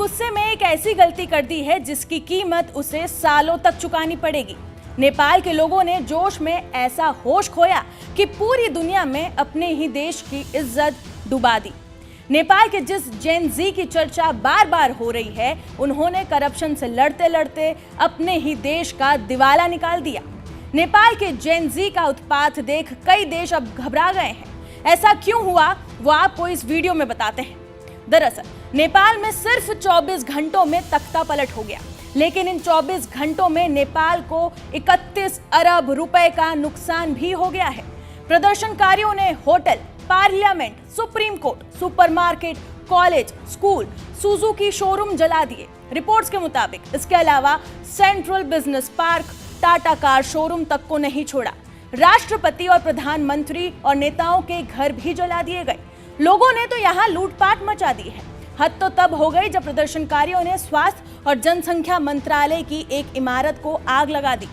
गुस्से में एक ऐसी गलती कर दी है जिसकी कीमत उसे सालों तक चुकानी पड़ेगी। नेपाल के लोगों ने जोश में ऐसा होश खोया कि पूरी दुनिया में अपने ही देश की इज्जत डुबा दी। नेपाल के जिस जेन जी की चर्चा बार बार हो रही है, उन्होंने करप्शन से लड़ते लड़ते अपने ही देश का दिवाला निकाल दिया। नेपाल के जेन जी का उत्पात देख कई देश अब घबरा गए हैं। ऐसा क्यों हुआ, वो आपको इस वीडियो में बताते हैं। दरअसल नेपाल में सिर्फ 24 घंटों में तख्ता पलट हो गया, लेकिन इन 24 घंटों में नेपाल को 31 अरब रुपए का नुकसान भी हो गया है। प्रदर्शनकारियों ने hotel, parliament, supreme court, supermarket, college, school, Suzuki showroom जला दिए। रिपोर्ट्स के मुताबिक इसके अलावा central business park, Tata car showroom तक को नहीं छोड़ा। राष्ट्रपति और प्रधानमंत्री और नेताओं के घर भी जला दिए गए। लोगों ने तो यहाँ लूटपाट मचा दी है। हद तो तब हो गई जब प्रदर्शनकारियों ने स्वास्थ्य और जनसंख्या मंत्रालय की एक इमारत को आग लगा दी।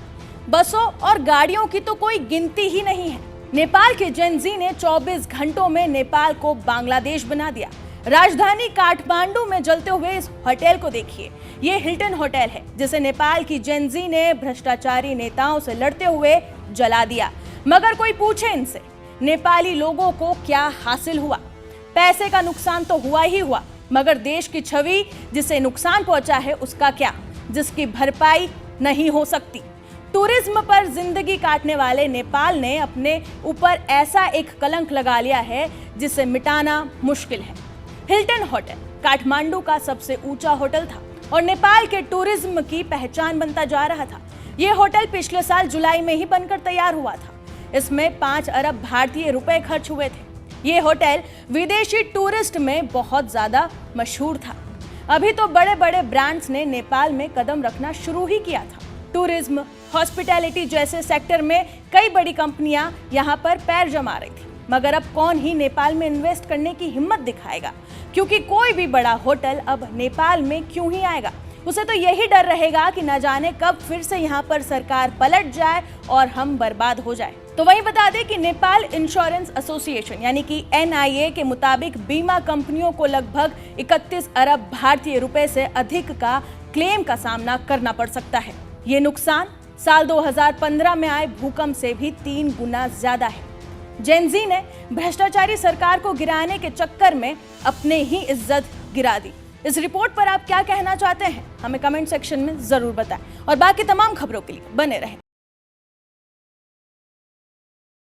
बसों और गाड़ियों की तो कोई गिनती ही नहीं है। नेपाल के जेन जी ने 24 घंटों में नेपाल को बांग्लादेश बना दिया। राजधानी काठमांडू में जलते हुए इस होटल को देखिए। ये हिल्टन होटल है जिसे नेपाल की जेन जी ने भ्रष्टाचारी नेताओं से लड़ते हुए जला दिया। मगर कोई पूछे इनसे, नेपाली लोगों को क्या हासिल हुआ? पैसे का नुकसान तो हुआ ही हुआ, मगर देश की छवि जिसे नुकसान पहुंचा है उसका क्या, जिसकी भरपाई नहीं हो सकती। टूरिज्म पर जिंदगी काटने वाले नेपाल ने अपने ऊपर ऐसा एक कलंक लगा लिया है जिसे मिटाना मुश्किल है। हिल्टन होटल काठमांडू का सबसे ऊंचा होटल था और नेपाल के टूरिज्म की पहचान बनता जा रहा था। यह होटल पिछले साल जुलाई में ही बनकर तैयार हुआ था। इसमें 5 अरब भारतीय रुपए खर्च हुए थे। ये होटल विदेशी टूरिस्ट में बहुत ज्यादा मशहूर था। अभी तो बड़े बड़े ब्रांड्स ने नेपाल में कदम रखना शुरू ही किया था। टूरिज्म, हॉस्पिटैलिटी जैसे सेक्टर में कई बड़ी कंपनियां यहां पर पैर जमा रही थी। मगर अब कौन ही नेपाल में इन्वेस्ट करने की हिम्मत दिखाएगा, क्योंकि कोई भी बड़ा होटल अब नेपाल में क्यों ही आएगा। उसे तो यही डर रहेगा कि न जाने कब फिर से यहाँ पर सरकार पलट जाए और हम बर्बाद हो जाए। तो वहीं बता दें कि नेपाल इंश्योरेंस एसोसिएशन यानी कि NIA के मुताबिक बीमा कंपनियों को लगभग 31 अरब भारतीय रुपए से अधिक का क्लेम का सामना करना पड़ सकता है। ये नुकसान साल 2015 में आए भूकंप से भी 3 गुना ज्यादा है। जेन जी ने भ्रष्टाचारी सरकार को गिराने के चक्कर में अपने ही इज्जत गिरा दी। इस रिपोर्ट पर आप क्या कहना चाहते हैं, हमें कमेंट सेक्शन में जरूर बताएं और बाकी तमाम खबरों के लिए बने रहें।